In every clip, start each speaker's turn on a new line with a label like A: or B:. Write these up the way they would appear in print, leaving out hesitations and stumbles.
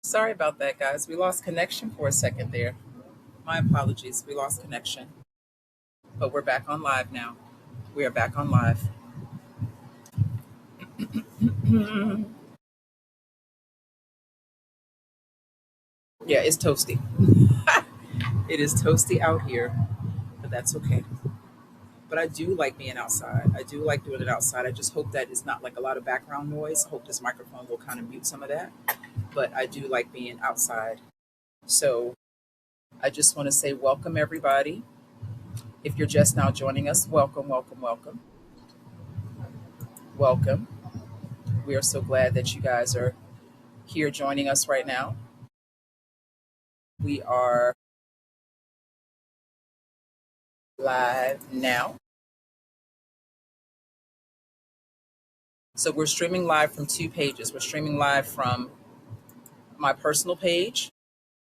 A: Sorry about that, guys. We lost connection for a second there. My apologies. We lost connection, but we're back on live now. We are back on live. Yeah, it's toasty. It is toasty out here, but that's okay. But I do like being outside. I do like doing it outside. I just hope that it's not like a lot of background noise. I hope this microphone will kind of mute some of that. But I do like being outside. So I just want to say welcome, everybody. If you're just now joining us, welcome, welcome, welcome, welcome. We are so glad that you guys are here joining us right now. We are live now. So we're streaming live from two pages. We're streaming live from my personal page,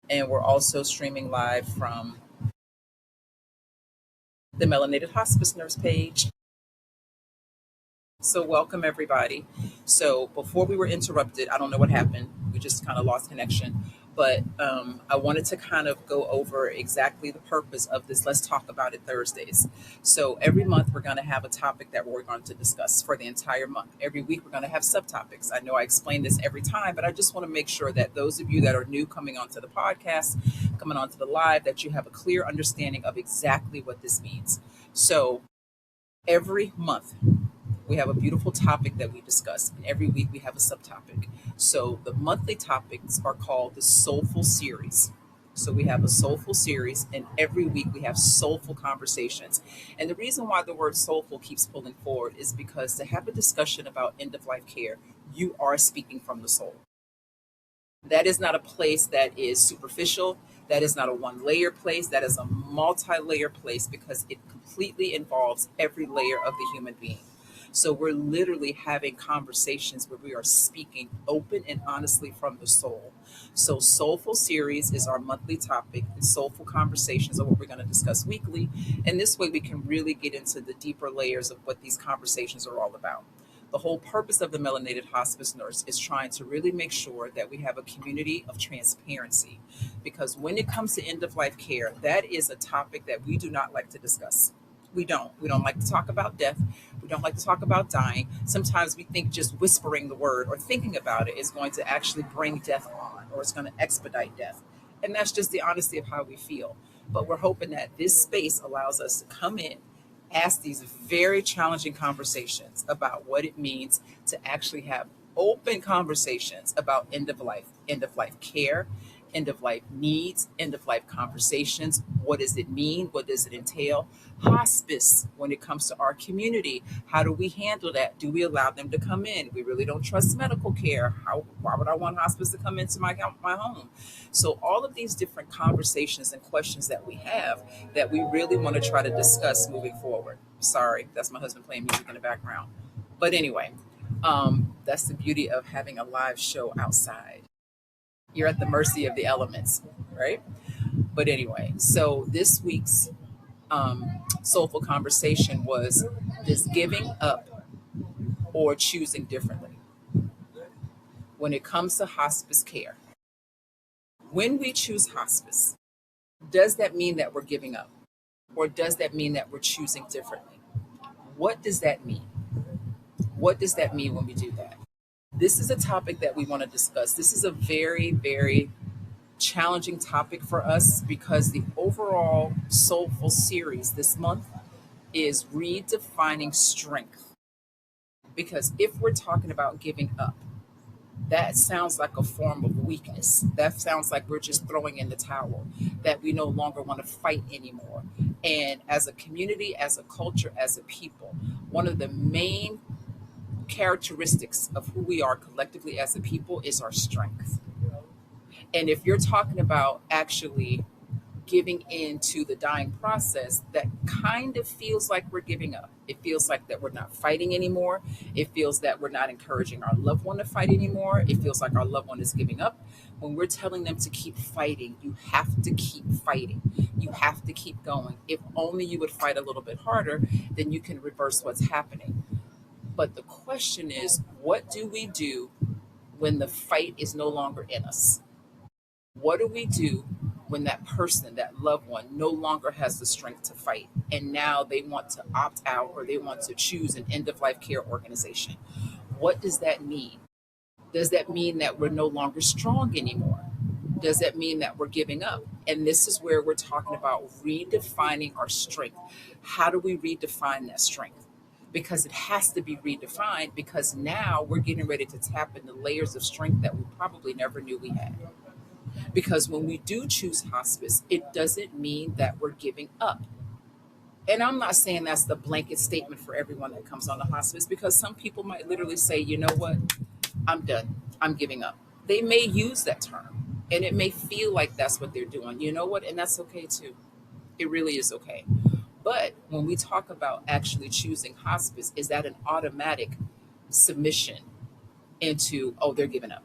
A: and we're also streaming live from the Melanated Hospice Nurse page. So welcome everybody. So before we were interrupted, I don't know what happened. We just kind of lost connection. But I wanted to kind of go over exactly the purpose of this Let's Talk About It Thursdays. So every month we're going to have a topic that we're going to discuss for the entire month. Every week we're going to have subtopics. I know I explain this every time, but I just want to make sure that those of you that are new coming onto the podcast, coming onto the live, that you have a clear understanding of exactly what this means. So every month we have a beautiful topic that we discuss, and every week we have a subtopic. So the monthly topics are called the Soulful Series. So we have a soulful series, and every week we have soulful conversations. And the reason why the word soulful keeps pulling forward is because to have a discussion about end of life care, you are speaking from the soul. That is not a place that is superficial. That is not a one layer place. That is a multi layer place because it completely involves every layer of the human being. So we're literally having conversations where we are speaking open and honestly from the soul. So Soulful Series is our monthly topic, and Soulful Conversations are what we're going to discuss weekly. And this way we can really get into the deeper layers of what these conversations are all about. The whole purpose of the Melanated Hospice Nurse is trying to really make sure that we have a community of transparency. Because when it comes to end of life care, that is a topic that we do not like to discuss. We don't. We don't like to talk about death. We don't like to talk about dying. Sometimes we think just whispering the word or thinking about it is going to actually bring death on, or it's going to expedite death. And that's just the honesty of how we feel. But we're hoping that this space allows us to come in, ask these very challenging conversations about what it means to actually have open conversations about end of life care, end of life needs, end of life conversations. What does it mean? What does it entail? Hospice, when it comes to our community, how do we handle that? Do we allow them to come in? We really don't trust medical care. Why would I want hospice to come into my home? So all of these different conversations and questions that we have that we really want to try to discuss moving forward. Sorry, that's my husband playing music in the background. But anyway, that's the beauty of having a live show outside. You're at the mercy of the elements, right? But anyway, so this week's soulful conversation was this giving up or choosing differently when it comes to hospice care. When we choose hospice, does that mean that we're giving up? Or does that mean that we're choosing differently? What does that mean? What does that mean when we do that? This is a topic that we want to discuss. This is a very, very challenging topic for us because the overall Soulful series this month is redefining strength. Because if we're talking about giving up, that sounds like a form of weakness. That sounds like we're just throwing in the towel, that we no longer want to fight anymore. And as a community, as a culture, as a people, one of the main characteristics of who we are collectively as a people is our strength. And if you're talking about actually giving in to the dying process, that kind of feels like we're giving up. It feels like that we're not fighting anymore. It feels that we're not encouraging our loved one to fight anymore. It feels like our loved one is giving up. When we're telling them to keep fighting, you have to keep fighting. You have to keep going. If only you would fight a little bit harder, then you can reverse what's happening. But the question is, what do we do when the fight is no longer in us? What do we do when that person, that loved one, no longer has the strength to fight and now they want to opt out or they want to choose an end of life care organization? What does that mean? Does that mean that we're no longer strong anymore? Does that mean that we're giving up? And this is where we're talking about redefining our strength. How do we redefine that strength? Because it has to be redefined because now we're getting ready to tap into layers of strength that we probably never knew we had. Because when we do choose hospice, it doesn't mean that we're giving up. And I'm not saying that's the blanket statement for everyone that comes on the hospice because some people might literally say, you know what, I'm done. I'm giving up. They may use that term and it may feel like that's what they're doing. You know what? And that's okay too. It really is okay. But when we talk about actually choosing hospice, is that an automatic submission into, oh, they're giving up?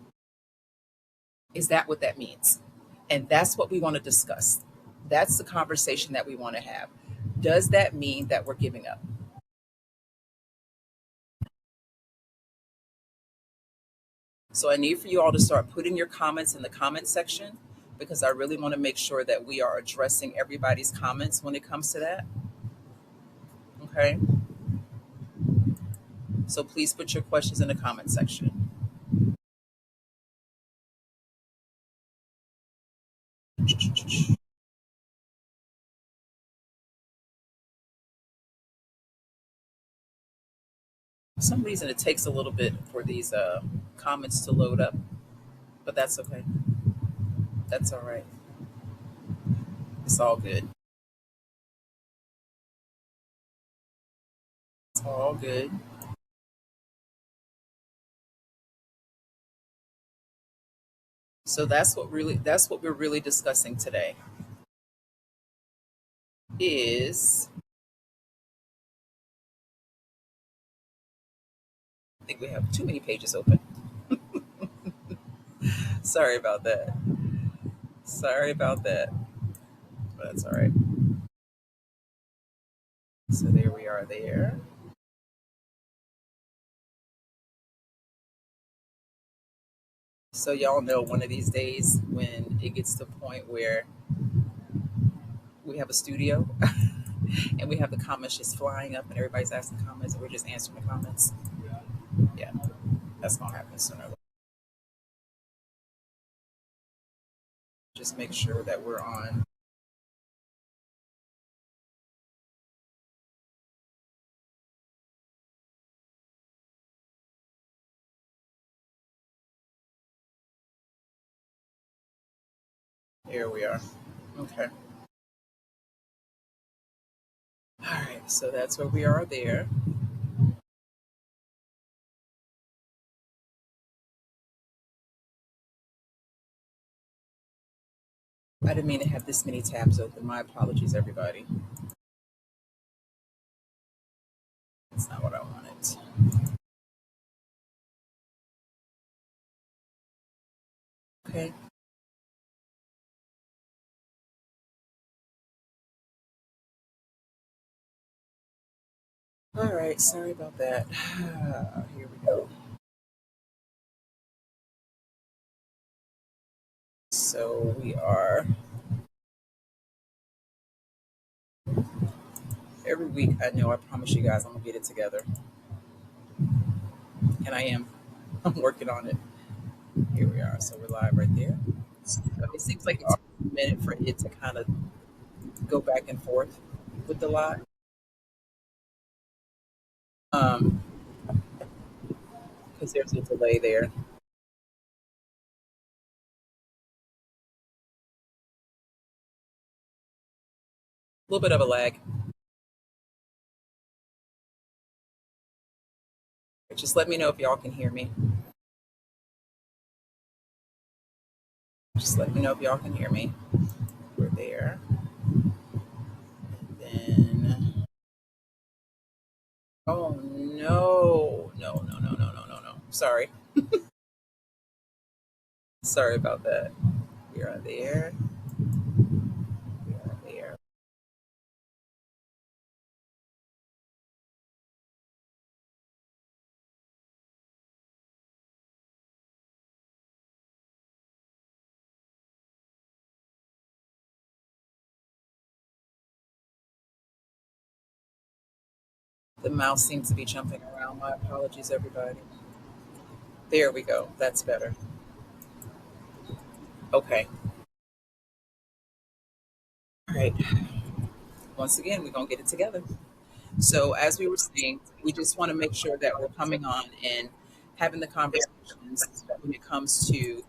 A: Is that what that means? And that's what we want to discuss. That's the conversation that we want to have. Does that mean that we're giving up? So I need for you all to start putting your comments in the comment section because I really want to make sure that we are addressing everybody's comments when it comes to that. Okay. So please put your questions in the comment section. For some reason, it takes a little bit for these comments to load up, but that's okay. That's all right. It's all good. It's all good. So that's what we're really discussing today is I think we have too many pages open. Sorry about that. Sorry about that. But that's all right. So there we are there. So y'all know one of these days when it gets to the point where we have a studio and we have the comments just flying up and everybody's asking comments and we're just answering the comments. Yeah, that's gonna happen sooner or later. Just make sure that we're on. Here we are. Okay. All right. So that's where we are there. I didn't mean to have this many tabs open. My apologies, everybody. That's not what I wanted. Okay. All right. Sorry about that. Here we go. So we are every week. I know. I promise you guys, I'm gonna get it together, and I am. I'm working on it. Here we are. So we're live right there. So it seems like it takes a minute for it to kind of go back and forth with the live, um, because there's a delay there, a little bit of a lag. Just let me know if y'all can hear me. Just let me know if y'all can hear me. We're there. Then, oh no, no, no, no, no, no, no, no. Sorry, sorry about that. We are there. We are there. The mouse seems to be jumping around. My apologies, everybody. There we go. That's better. Okay. All right. Once again, we're going to get it together. So, as we were saying, we just want to make sure that we're coming on and having the conversations when it comes to,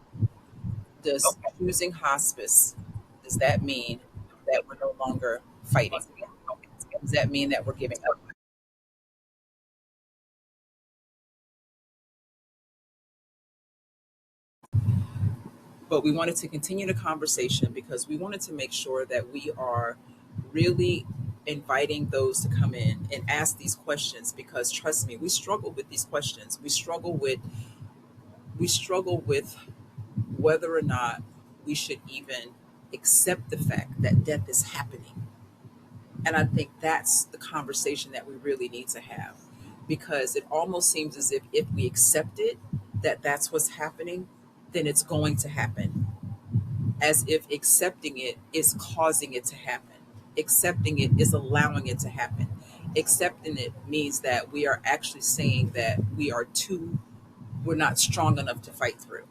A: does choosing hospice, does that mean that we're no longer fighting? Does that mean that we're giving up? But we wanted to continue the conversation because we wanted to make sure that we are really inviting those to come in and ask these questions, because trust me, we struggle with these questions. We struggle with whether or not we should even accept the fact that death is happening. And I think that's the conversation that we really need to have, because it almost seems as if we accept it, that that's what's happening, then it's going to happen, as if accepting it is causing it to happen. Accepting it is allowing it to happen. Accepting it means that we are actually saying that we're not strong enough to fight through.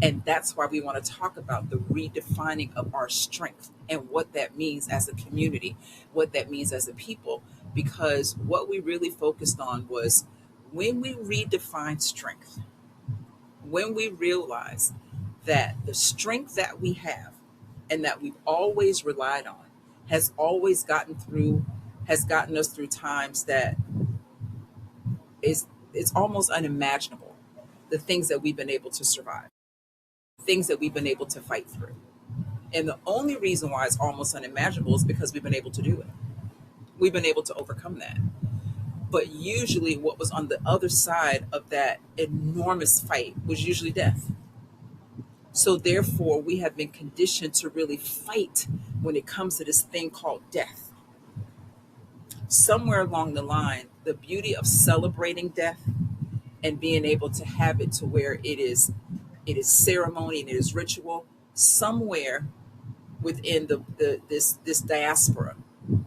A: And that's why we want to talk about the redefining of our strength and what that means as a community, what that means as a people. Because what we really focused on was, when we redefine strength, when we realize that the strength that we have and that we've always relied on has always has gotten us through times that is it's almost unimaginable, the things that we've been able to survive, things that we've been able to fight through. And the only reason why it's almost unimaginable is because we've been able to do it. We've been able to overcome that. But usually, what was on the other side of that enormous fight was usually death. So, therefore, we have been conditioned to really fight when it comes to this thing called death. Somewhere along the line, the beauty of celebrating death and being able to have it to where it is ceremony and it is ritual, somewhere within this diaspora,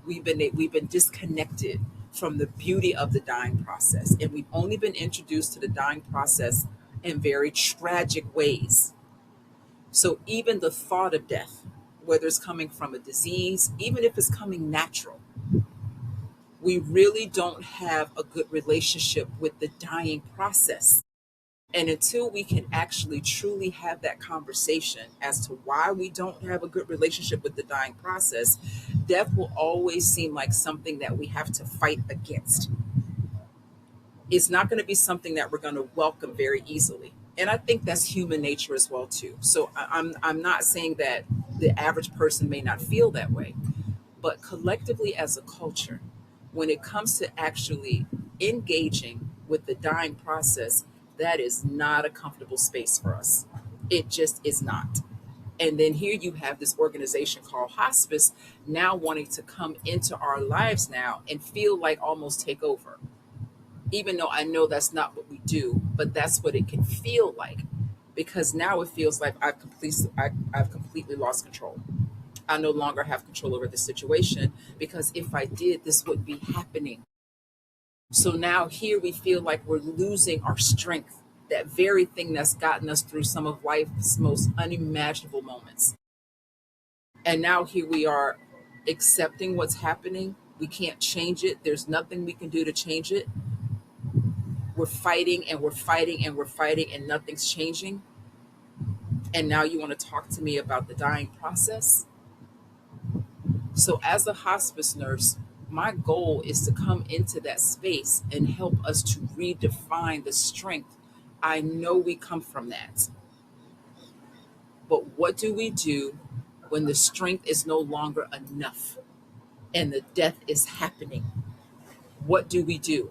A: we've been disconnected from the beauty of the dying process, and we've only been introduced to the dying process in very tragic ways. So even the thought of death, whether it's coming from a disease, even if it's coming natural, we really don't have a good relationship with the dying process. And until we can actually truly have that conversation as to why we don't have a good relationship with the dying process, death will always seem like something that we have to fight against. It's not going to be something that we're going to welcome very easily. And I think that's human nature as well too. So I'm not saying that the average person may not feel that way, but collectively as a culture, when it comes to actually engaging with the dying process, that is not a comfortable space for us. It just is not. And then here you have this organization called hospice now wanting to come into our lives now and feel like almost take over. Even though I know that's not what we do, but that's what it can feel like, because now it feels like I've completely lost control. I no longer have control over the situation, because if I did, this would be happening. So now here we feel like we're losing our strength, that very thing that's gotten us through some of life's most unimaginable moments. And now here we are accepting what's happening. We can't change it. There's nothing we can do to change it. We're fighting and we're fighting and we're fighting and nothing's changing. And now you want to talk to me about the dying process? So, as a hospice nurse, my goal is to come into that space and help us to redefine the strength. I know we come from that, but what do we do when the strength is no longer enough and the death is happening? What do we do?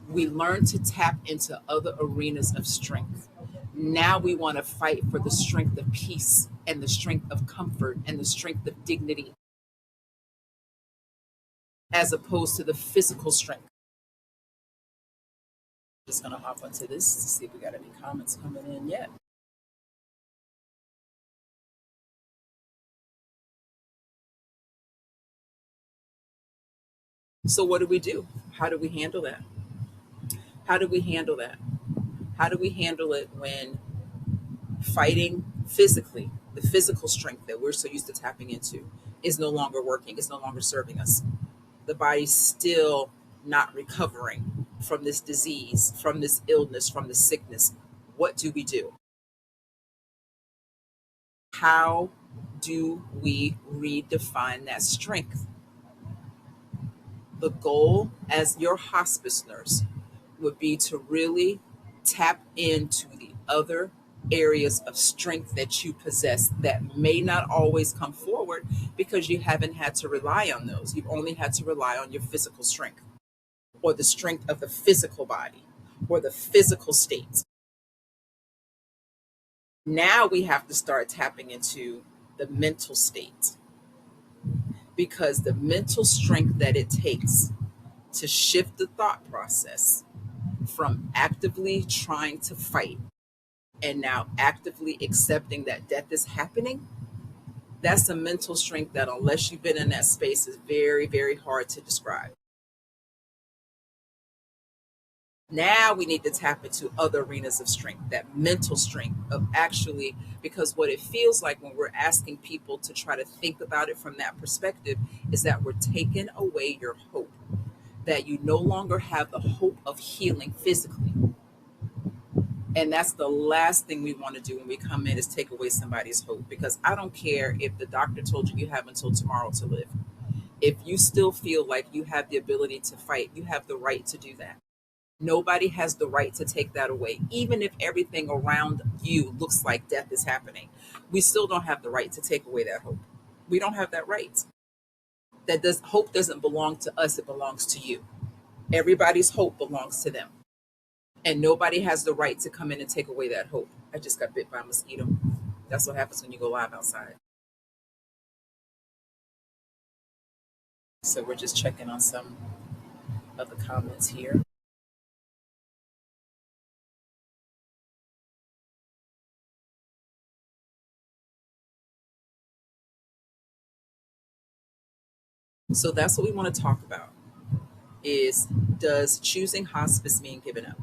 A: We learn to tap into other arenas of strength. Now we want to fight for the strength of peace and the strength of comfort and the strength of dignity, as opposed to the physical strength. Just going to hop onto this to see if we got any comments coming in yet. So what do we do? How do we handle that? How do we handle that? How do we handle it when fighting physically, the physical strength that we're so used to tapping into, is no longer working, is no longer serving us? The body's still not recovering from this disease, from this illness, from this sickness. What do we do? How do we redefine that strength? The goal as your hospice nurse would be to really tap into the other areas of strength that you possess that may not always come forward because you haven't had to rely on those. You've only had to rely on your physical strength or the strength of the physical body or the physical state. Now we have to start tapping into the mental state, because the mental strength that it takes to shift the thought process from actively trying to fight and now actively accepting that death is happening, that's a mental strength that, unless you've been in that space, is very, very hard to describe. Now we need to tap into other arenas of strength, that mental strength of actually, because what it feels like when we're asking people to try to think about it from that perspective is that we're taking away your hope, that you no longer have the hope of healing physically. And that's the last thing we want to do when we come in, is take away somebody's hope. Because I don't care if the doctor told you you have until tomorrow to live. If you still feel like you have the ability to fight, you have the right to do that. Nobody has the right to take that away. Even if everything around you looks like death is happening, we still don't have the right to take away that hope. We don't have that right. Hope doesn't belong to us, it belongs to you. Everybody's hope belongs to them. And nobody has the right to come in and take away that hope. I just got bit by a mosquito. That's what happens when you go live outside. So we're just checking on some of the comments here. So that's what we want to talk about, is, does choosing hospice mean giving up?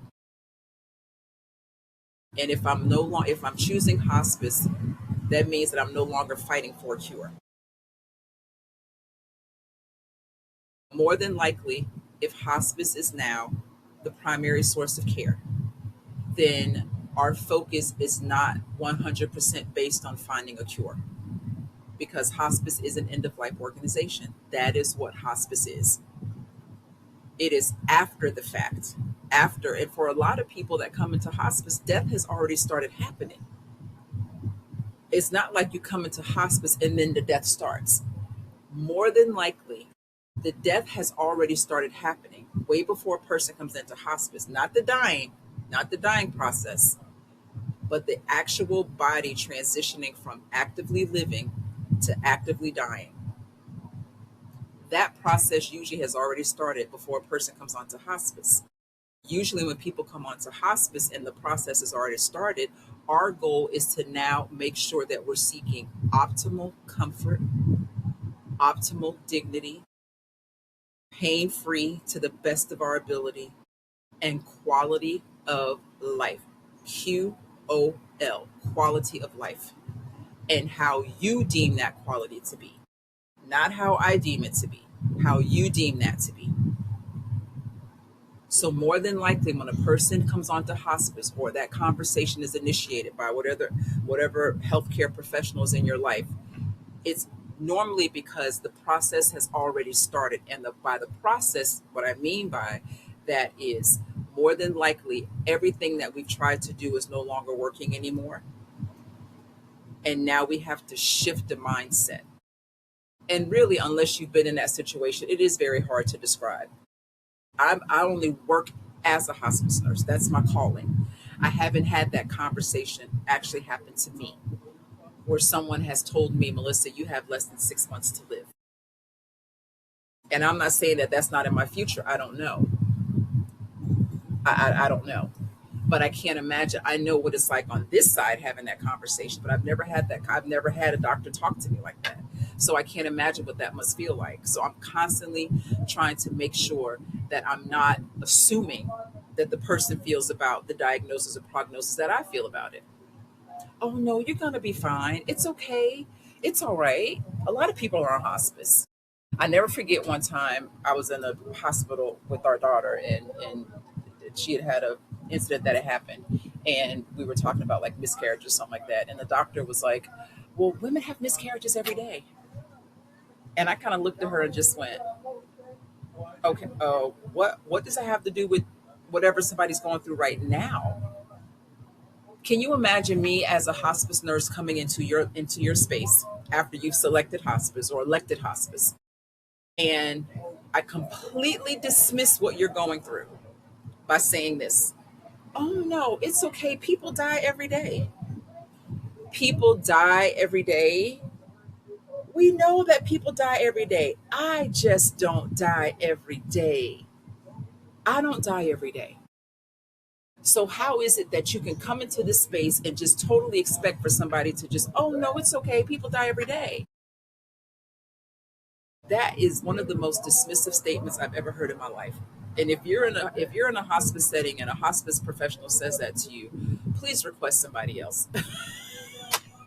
A: And if I'm choosing hospice, that means that I'm no longer fighting for a cure. More than likely, if hospice is now the primary source of care, then our focus is not 100% based on finding a cure, because hospice is an end of life organization. That is what hospice is. It is after the fact. And for a lot of people that come into hospice, death has already started happening. It's not like you come into hospice and then the death starts. More than likely, the death has already started happening way before a person comes into hospice. Not the dying process, but the actual body transitioning from actively living to actively dying. That process usually has already started before a person comes onto hospice. Usually when people come onto hospice and the process has already started, our goal is to now make sure that we're seeking optimal comfort, optimal dignity, pain-free to the best of our ability, and quality of life. QOL, quality of life. And how you deem that quality to be. Not how I deem it to be, how you deem that to be. So more than likely, when a person comes onto hospice, or that conversation is initiated by whatever healthcare professionals in your life, it's normally because the process has already started. And by the process, what I mean by that is, more than likely, everything that we've tried to do is no longer working anymore. And now we have to shift the mindset. And really, unless you've been in that situation, it is very hard to describe. I only work as a hospice nurse. That's my calling. I haven't had that conversation actually happen to me, where someone has told me, Melissa, you have less than 6 months to live. And I'm not saying that that's not in my future. I don't know. I don't know. but I can't imagine. I know what it's like on this side having that conversation, but I've never had that. I've never had a doctor talk to me like that. So I can't imagine what that must feel like. So I'm constantly trying to make sure that I'm not assuming that the person feels about the diagnosis or prognosis that I feel about it. Oh no, you're going to be fine. It's okay. It's all right. A lot of people are on hospice. I never forget one time I was in a hospital with our daughter, and she had had a incident that had happened, and we were talking about like miscarriage or something like that, and the doctor was like, well, women have miscarriages every day. And I kind of looked at her and just went, okay, what does that have to do with whatever somebody's going through right now? Can you imagine me as a hospice nurse coming into your space after you've selected hospice or elected hospice, and I completely dismiss what you're going through by saying this? Oh no, it's okay. People die every day. People die every day. We know that people die every day. I just don't die every day. I don't die every day. So how is it that you can come into this space and just totally expect for somebody to just, oh no, it's okay. People die every day. That is one of the most dismissive statements I've ever heard in my life. And if you're in a hospice setting and a hospice professional says that to you, please request somebody else.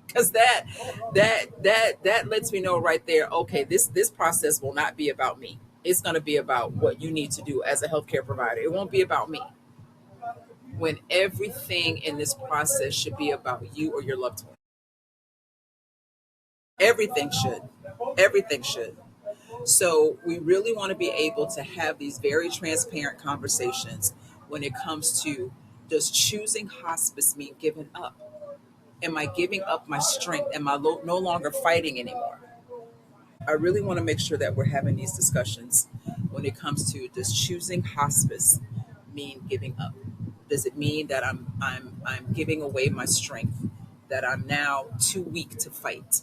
A: Because that lets me know right there, okay, this process will not be about me. It's going to be about what you need to do as a healthcare provider. It won't be about me, when everything in this process should be about you or your loved one. Everything should. Everything should. So we really want to be able to have these very transparent conversations when it comes to, does choosing hospice mean giving up? Am I giving up my strength? Am I no longer fighting anymore? I really want to make sure that we're having these discussions when it comes to, does choosing hospice mean giving up? Does it mean that I'm giving away my strength? That I'm now too weak to fight?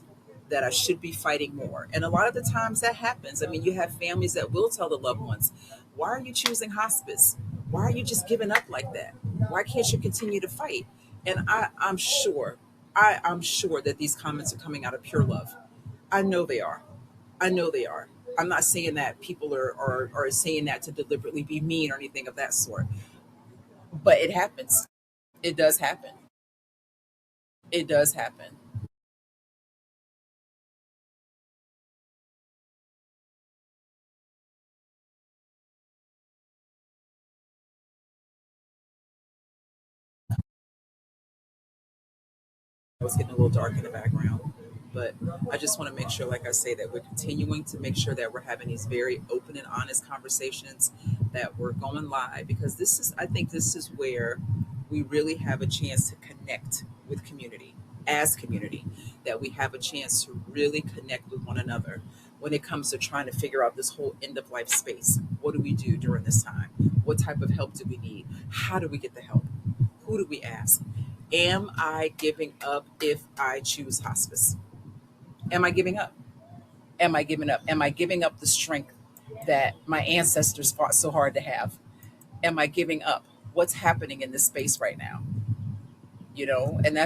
A: That I should be fighting more? And a lot of the times that happens. I mean, you have families that will tell the loved ones, "Why are you choosing hospice? Why are you just giving up like that? Why can't you continue to fight?" And I'm sure, I'm sure that these comments are coming out of pure love. I know they are. I know they are. I'm not saying that people are saying that to deliberately be mean or anything of that sort, but it happens. It does happen. It does happen. It's getting a little dark in the background, but I just want to make sure, like I say, that we're continuing to make sure that we're having these very open and honest conversations, that we're going live, because I think this is where we really have a chance to connect with community, as community, that we have a chance to really connect with one another when it comes to trying to figure out this whole end of life space. What do we do during this time? What type of help do we need? How do we get the help? Who do we ask? Am I giving up if I choose hospice? Am I giving up? Am I giving up? Am I giving up the strength that my ancestors fought so hard to have? Am I giving up? What's happening in this space right now? And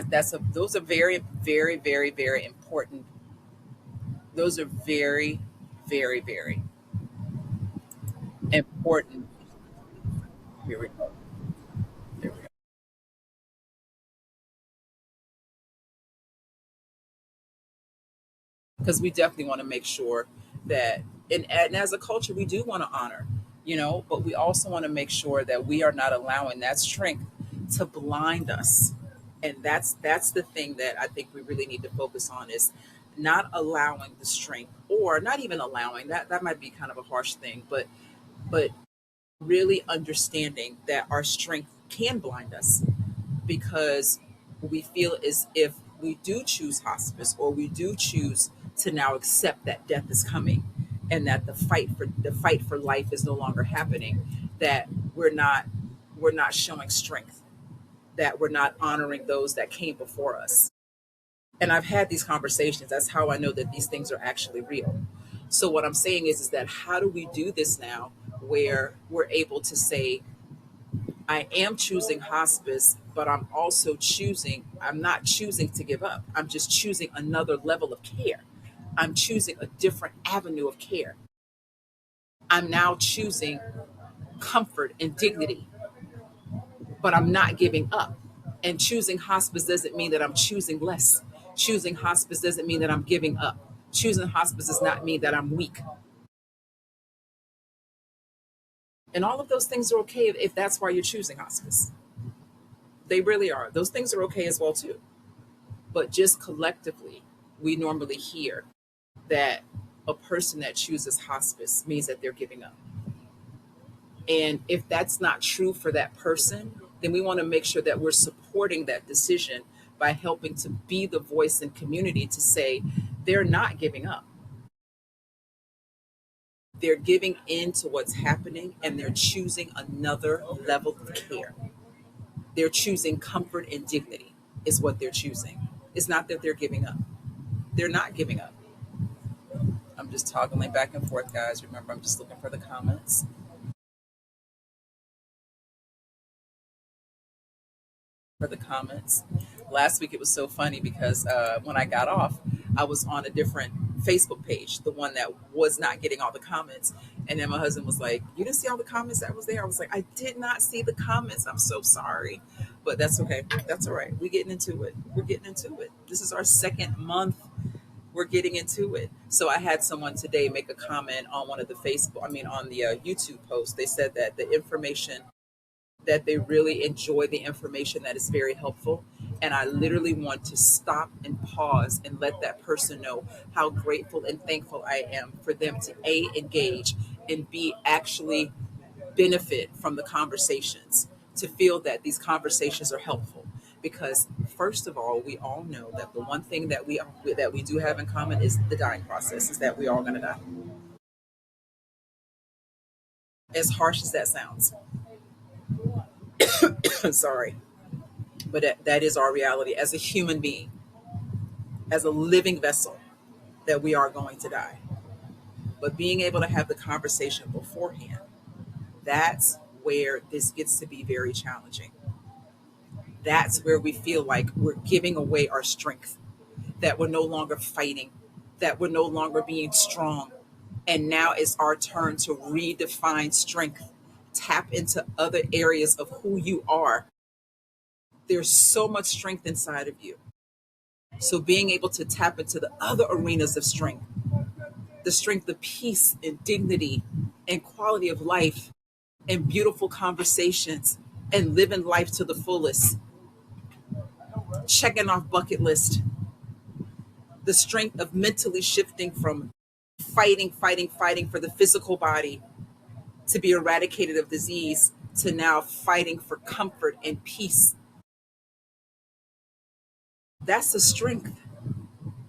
A: those are very, very, very, very important. Those are very, very, very important. Here we go. There we go. Because we definitely want to make sure that, and as a culture, we do want to honor, but we also want to make sure that we are not allowing that strength to blind us. And that's the thing that I think we really need to focus on, is not allowing the strength, or not even allowing that might be kind of a harsh thing, but really understanding that our strength can blind us, because we feel as if we do choose hospice, or we do choose to now accept that death is coming, and that the fight for life is no longer happening, that we're not showing strength, that we're not honoring those that came before us. And I've had these conversations. That's how I know that these things are actually real. So what I'm saying is that, how do we do this now, where we're able to say, I am choosing hospice, but I'm not choosing to give up. I'm just choosing another level of care. I'm choosing a different avenue of care. I'm now choosing comfort and dignity, but I'm not giving up. And choosing hospice doesn't mean that I'm choosing less. Choosing hospice doesn't mean that I'm giving up. Choosing hospice does not mean that I'm weak. And all of those things are okay if that's why you're choosing hospice. They really are. Those things are okay as well too. But just collectively, we normally hear that a person that chooses hospice means that they're giving up. And if that's not true for that person, then we want to make sure that we're supporting that decision by helping to be the voice in community to say they're not giving up. They're giving in to what's happening and they're choosing another level of care. They're choosing comfort and dignity, is what they're choosing. It's not that they're giving up. They're not giving up. I'm just toggling back and forth, guys. Remember, I'm just looking for the comments. For the comments. Last week it was so funny because when I got off, I was on a different Facebook page, the one that was not getting all the comments. And then my husband was like, "You didn't see all the comments that was there?" I was like, "I did not see the comments. I'm so sorry." But that's okay. That's all right. We're getting into it. We're getting into it. This is our second month. We're getting into it. So I had someone today make a comment on one of the on the YouTube post. They said that the information that they really enjoy the information that is very helpful. And I literally want to stop and pause and let that person know how grateful and thankful I am for them to A, engage, and B, actually benefit from the conversations, to feel that these conversations are helpful. Because first of all, we all know that the one thing that we do have in common is the dying process, is that we all going to die. As harsh as that sounds. Sorry. But that is our reality as a human being, as a living vessel, that we are going to die. But being able to have the conversation beforehand, that's where this gets to be very challenging. That's where we feel like we're giving away our strength, that we're no longer fighting, that we're no longer being strong. And now it's our turn to redefine strength, tap into other areas of who you are. There's so much strength inside of you. So being able to tap into the other arenas of strength, the strength of peace and dignity and quality of life and beautiful conversations and living life to the fullest, checking off bucket list, the strength of mentally shifting from fighting for the physical body to be eradicated of disease to now fighting for comfort and peace. That's a strength.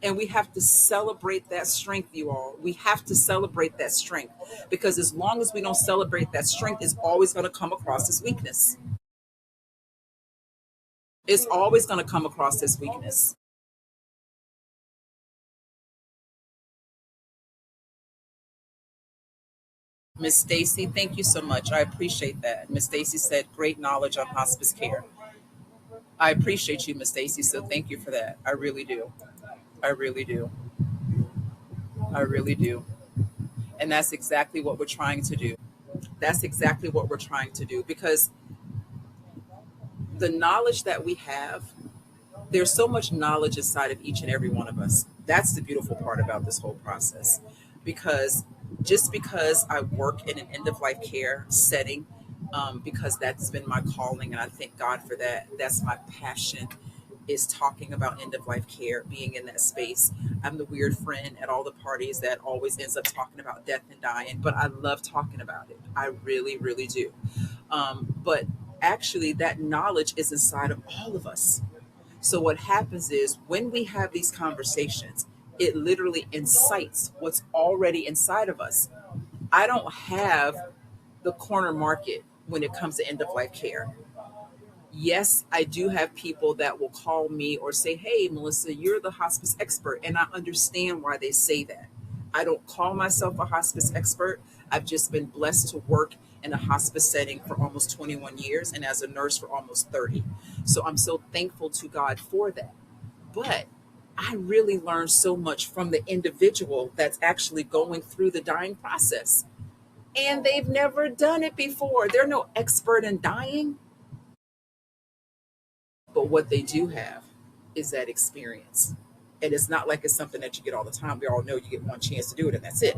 A: And we have to celebrate that strength, you all. We have to celebrate that strength because as long as we don't celebrate that strength, it's always going to come across as weakness. It's always going to come across as weakness. Miss Stacy, thank you so much. I appreciate that. Miss Stacy said great knowledge on hospice care. I appreciate you, Miss Stacy. So thank you for that. I really do. I really do. I really do. And that's exactly what we're trying to do. That's exactly what we're trying to do because the knowledge that we have, there's so much knowledge inside of each and every one of us. That's the beautiful part about this whole process. Because just because I work in an end of life care setting, because that's been my calling, and I thank God for that. That's my passion, is talking about end of life care, being in that space. I'm the weird friend at all the parties that always ends up talking about death and dying, but I love talking about it. I really, really do. But actually, that knowledge is inside of all of us. So what happens is when we have these conversations, it literally incites what's already inside of us. I don't have the corner market when it comes to end of life care. Yes, I do have people that will call me or say, "Hey, Melissa, you're the hospice expert." And I understand why they say that. I don't call myself a hospice expert. I've just been blessed to work in a hospice setting for almost 21 years and as a nurse for almost 30. So I'm so thankful to God for that. But I really learned so much from the individual that's actually going through the dying process. And they've never done it before. They're no expert in dying, but what they do have is that experience. And it's not like it's something that you get all the time. We all know you get one chance to do it and that's it.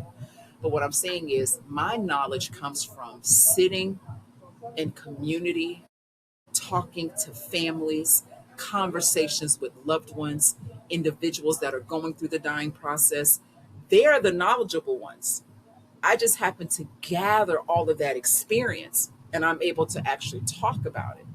A: But what I'm saying is, my knowledge comes from sitting in community, talking to families, conversations with loved ones, individuals that are going through the dying process. They are the knowledgeable ones. I just happen to gather all of that experience and I'm able to actually talk about it.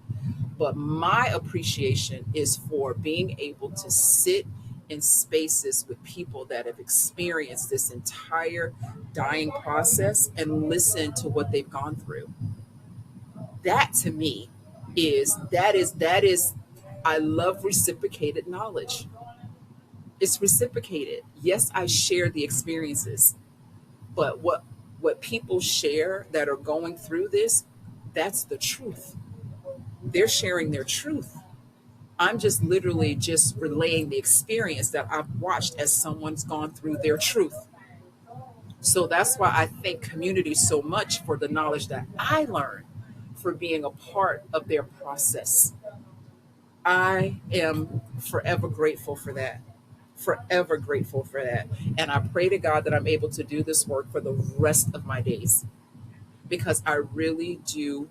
A: But my appreciation is for being able to sit in spaces with people that have experienced this entire dying process and listen to what they've gone through. That to me is I love reciprocated knowledge. It's reciprocated. Yes, I share the experiences, but what people share that are going through this, that's the truth. They're sharing their truth. I'm just literally just relaying the experience that I've watched as someone's gone through their truth. So that's why I thank community so much for the knowledge that I learned for being a part of their process. I am forever grateful for that. Forever grateful for that. And I pray to God that I'm able to do this work for the rest of my days because I really do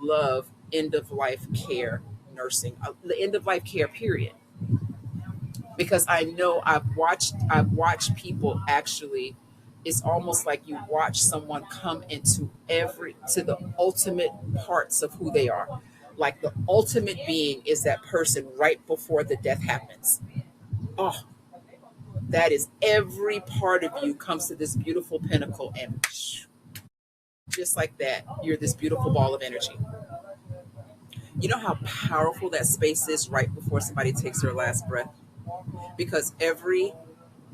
A: love end of life care nursing, the end of life care period. Because I know I've watched people actually, it's almost like you watch someone come into every to the ultimate parts of who they are. Like the ultimate being is that person right before the death happens. Oh, that is every part of you comes to this beautiful pinnacle and just like that, you're this beautiful ball of energy. You know how powerful that space is right before somebody takes their last breath? Because every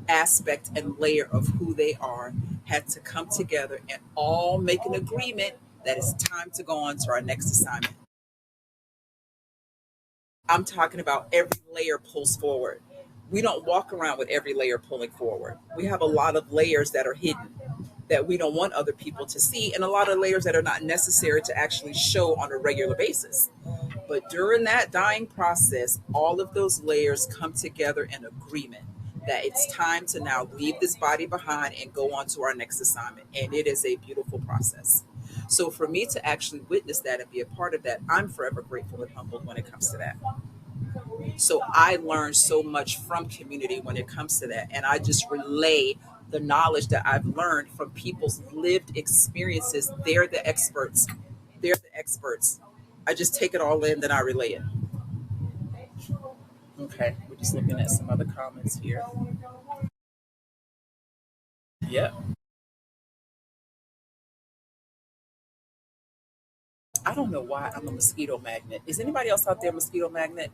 A: aspect and layer of who they are had to come together and all make an agreement that it's time to go on to our next assignment. I'm talking about every layer pulls forward. We don't walk around with every layer pulling forward. We have a lot of layers that are hidden that we don't want other people to see, and a lot of layers that are not necessary to actually show on a regular basis. But during that dying process, all of those layers come together in agreement that it's time to now leave this body behind and go on to our next assignment. And it is a beautiful process. So for me to actually witness that and be a part of that, I'm forever grateful and humbled when it comes to that. So I learned so much from community when it comes to that. And I just relay the knowledge that I've learned from people's lived experiences. They're the experts. They're the experts. I just take it all in, then I relay it. Okay, we're just looking at some other comments here. Yep. I don't know why I'm a mosquito magnet. Is anybody else out there a mosquito magnet?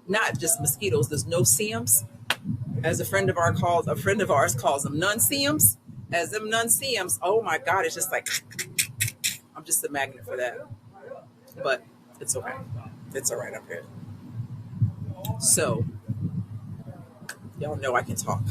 A: Not just mosquitoes. There's no seams. As a friend of ours calls them non-seams. As them non-seams. Oh my God, it's just like I'm just a magnet for that. But it's okay. It's all right up here. So y'all know I can talk.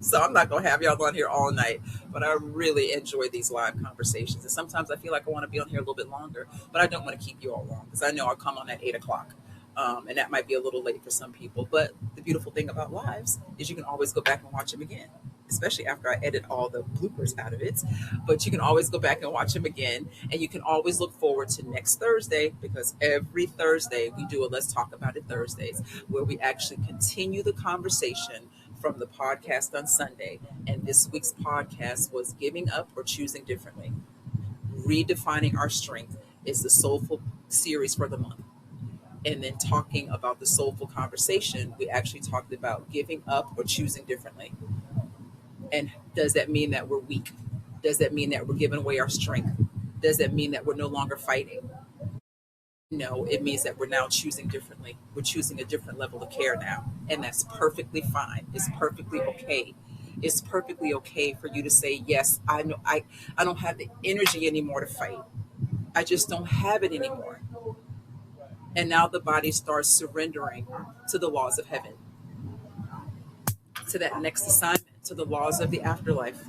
A: So I'm not gonna have y'all on here all night, but I really enjoy these live conversations. And sometimes I feel like I want to be on here a little bit longer, but I don't want to keep you all long because I know I'll come on at 8 o'clock. And that might be a little late for some people. But the beautiful thing about lives is you can always go back and watch them again, especially after I edit all the bloopers out of it. But you can always go back and watch them again. And you can always look forward to next Thursday because every Thursday we do a Let's Talk About It Thursdays where we actually continue the conversation from the podcast on Sunday. And this week's podcast was Giving Up or Choosing Differently. Redefining Our Strength is the soulful series for the month. And then talking about the soulful conversation, we actually talked about giving up or choosing differently. And does that mean that we're weak? Does that mean that we're giving away our strength? Does that mean that we're no longer fighting? No, it means that we're now choosing differently. We're choosing a different level of care now. And that's perfectly fine. It's perfectly okay. It's perfectly okay for you to say, yes, I know I don't have the energy anymore to fight. I just don't have it anymore. And now the body starts surrendering to the laws of heaven, to that next assignment, to the laws of the afterlife.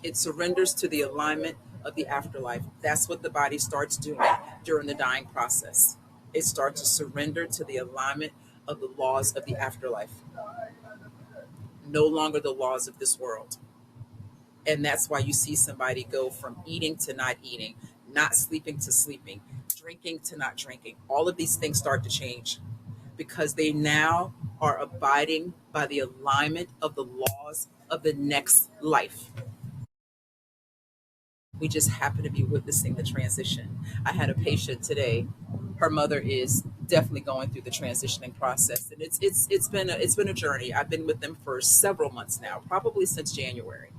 A: It surrenders to the alignment of the afterlife. That's what the body starts doing during the dying process. It starts to surrender to the alignment of the laws of the afterlife, no longer the laws of this world. And that's why you see somebody go from eating to not eating, not sleeping to sleeping, drinking to not drinking. All of these things start to change because they now are abiding by the alignment of the laws of the next life. We just happen to be witnessing the transition. I had a patient today. Her mother is definitely going through the transitioning process, and it's been a journey. I've been with them for several months now, probably since January,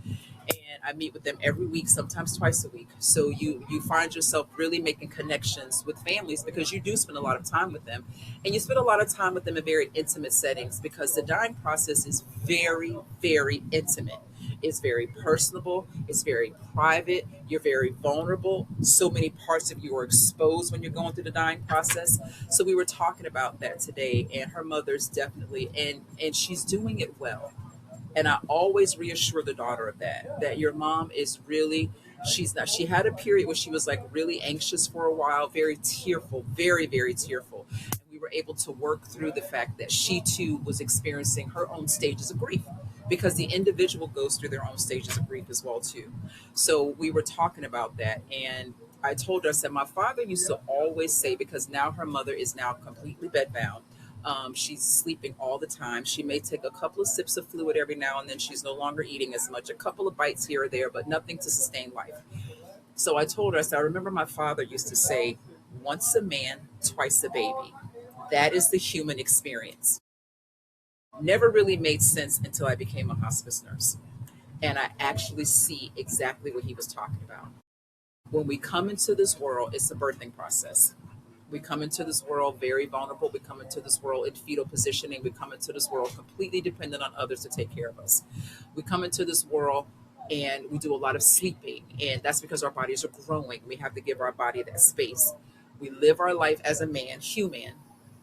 A: and I meet with them every week, sometimes twice a week. So you find yourself really making connections with families because you do spend a lot of time with them, and you spend a lot of time with them in very intimate settings because the dying process is very, very intimate. It's very personable. It's very private. You're very vulnerable. So many parts of you are exposed when you're going through the dying process. So we were talking about that today, and her mother's definitely, and she's doing it well. And I always reassure the daughter of that your mom is really, she's not, she had a period where she was like really anxious for a while, very tearful, very, very tearful. And we were able to work through the fact that she too was experiencing her own stages of grief because the individual goes through their own stages of grief as well too. So we were talking about that, and I told her, I said, my father used to always say, because now her mother is now completely bedbound, she's sleeping all the time. She may take a couple of sips of fluid every now and then. She's no longer eating as much, a couple of bites here or there, but nothing to sustain life. So I told her, I said, I remember my father used to say, once a man, twice a baby. That is the human experience. Never really made sense until I became a hospice nurse. And I actually see exactly what he was talking about. When we come into this world, it's a birthing process. We come into this world very vulnerable. We come into this world in fetal positioning. We come into this world completely dependent on others to take care of us. We come into this world and we do a lot of sleeping, and that's because our bodies are growing. We have to give our body that space. We live our life as a man, human,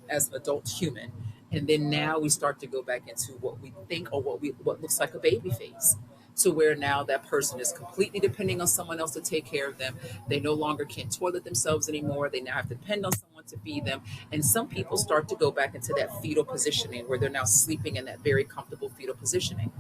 A: as an adult human, and then now we start to go back into what we think or what looks like a baby phase, to where now that person is completely depending on someone else to take care of them. They no longer can toilet themselves anymore. They now have to depend on someone to feed them. And some people start to go back into that fetal positioning where they're now sleeping in that very comfortable fetal positioning.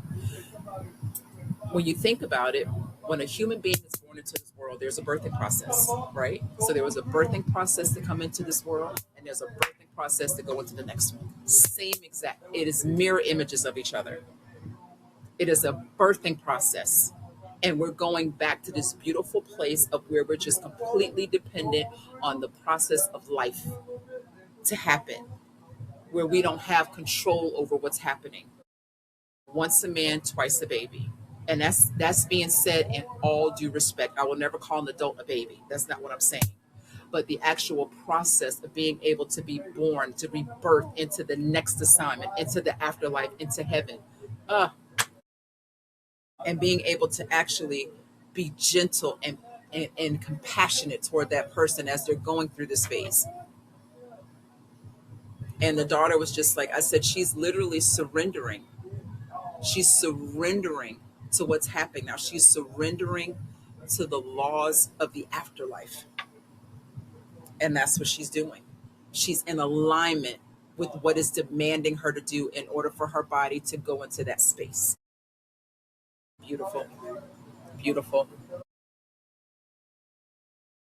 A: When you think about it, when a human being is born into this world, there's a birthing process, right? So there was a birthing process to come into this world, and there's a birthing process to go into the next one. Same exact, it is mirror images of each other. It is a birthing process. And we're going back to this beautiful place of where we're just completely dependent on the process of life to happen, where we don't have control over what's happening. Once a man, twice a baby. And that's being said in all due respect. I will never call an adult a baby. That's not what I'm saying. But the actual process of being able to be born, to be birthed into the next assignment, into the afterlife, into heaven. Uh, and being able to actually be gentle and compassionate toward that person as they're going through this phase. And the daughter was just like I said, she's literally surrendering. She's surrendering to what's happening now. She's surrendering to the laws of the afterlife. And that's what she's doing. She's in alignment with what is demanding her to do in order for her body to go into that space. Beautiful, beautiful.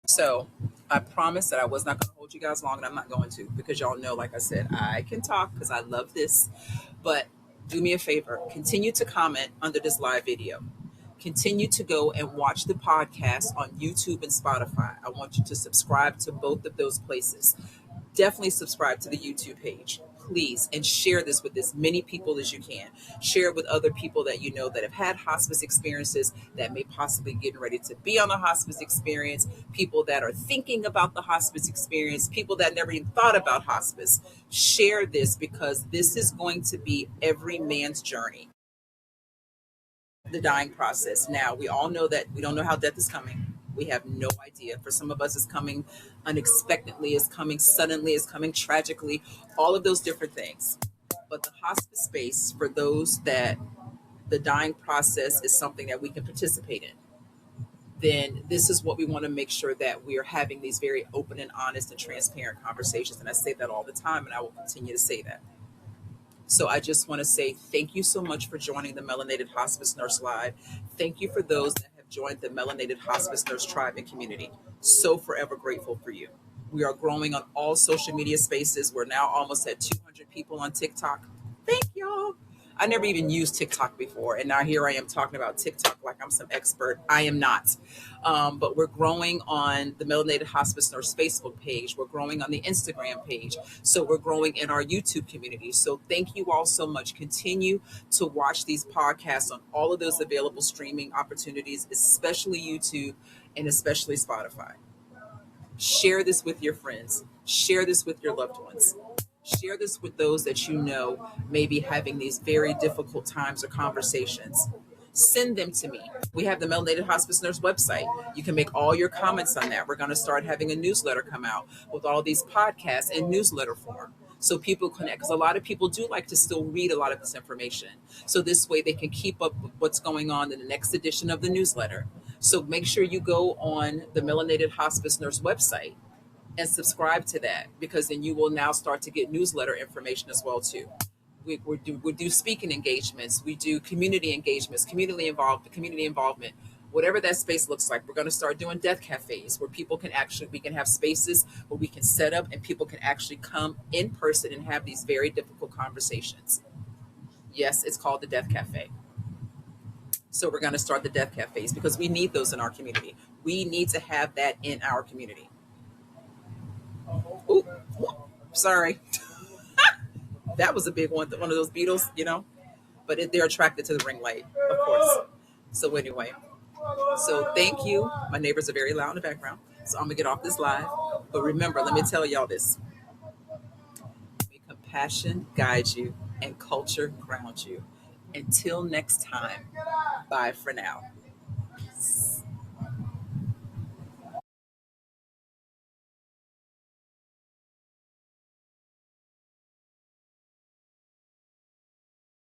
A: So I promised that I was not going to hold you guys long, and I'm not going to, because y'all know, like I said, I can talk because I love this. But do me a favor, continue to comment under this live video. Continue to go and watch the podcast on YouTube and Spotify. I want you to subscribe to both of those places. Definitely subscribe to the YouTube page, please, and share this with as many people as you can. Share it with other people that you know that have had hospice experiences, that may possibly getting ready to be on a hospice experience, people that are thinking about the hospice experience, people that never even thought about hospice. Share this because this is going to be every man's journey. the dying process. Now, we all know that we don't know how death is coming. We have no idea. For some of us, it's coming unexpectedly, it's coming suddenly, it's coming tragically, all of those different things. But the hospice space, for those that the dying process is something that we can participate in, then this is what we want to make sure that we are having these very open and honest and transparent conversations. And I say that all the time, and I will continue to say that. So I just want to say thank you so much for joining the Melanated Hospice Nurse Live. Thank you for those that have joined the Melanated Hospice Nurse Tribe and community. So forever grateful for you. We are growing on all social media spaces. We're now almost at 200 people on TikTok. Thank y'all. I never even used TikTok before, and now here I am talking about TikTok like I'm some expert. I am not. But we're growing on the Melanated Hospice Nurse Facebook page. We're growing on the Instagram page. So we're growing in our YouTube community. So thank you all so much. Continue to watch these podcasts on all of those available streaming opportunities, especially YouTube and especially Spotify. Share this with your friends. Share this with your loved ones. Share this with those that you know may be having these very difficult times or conversations. Send them to me. We have the Melanated Hospice Nurse website. You can make all your comments on that. We're going to start having a newsletter come out with all these podcasts in newsletter form. So people connect, because a lot of people do like to still read a lot of this information. So this way they can keep up with what's going on in the next edition of the newsletter. So make sure you go on the Melanated Hospice Nurse website and subscribe to that, because then you will now start to get newsletter information as well too. We do speaking engagements, we do community engagements, community involvement, whatever that space looks like. We're going to start doing death cafes where we can have spaces where we can set up and people can actually come in person and have these very difficult conversations. Yes, it's called the Death Cafe. So we're going to start the death cafes because we need those in our community. We need to have that in our community. Ooh, sorry. That was a big one of those beetles, but they're attracted to the ring light, of course. So anyway, so thank you. My neighbors are very loud in the background, so I'm gonna get off this live. But remember, let me tell y'all this: may compassion guide you and culture ground you. Until next time, bye for now.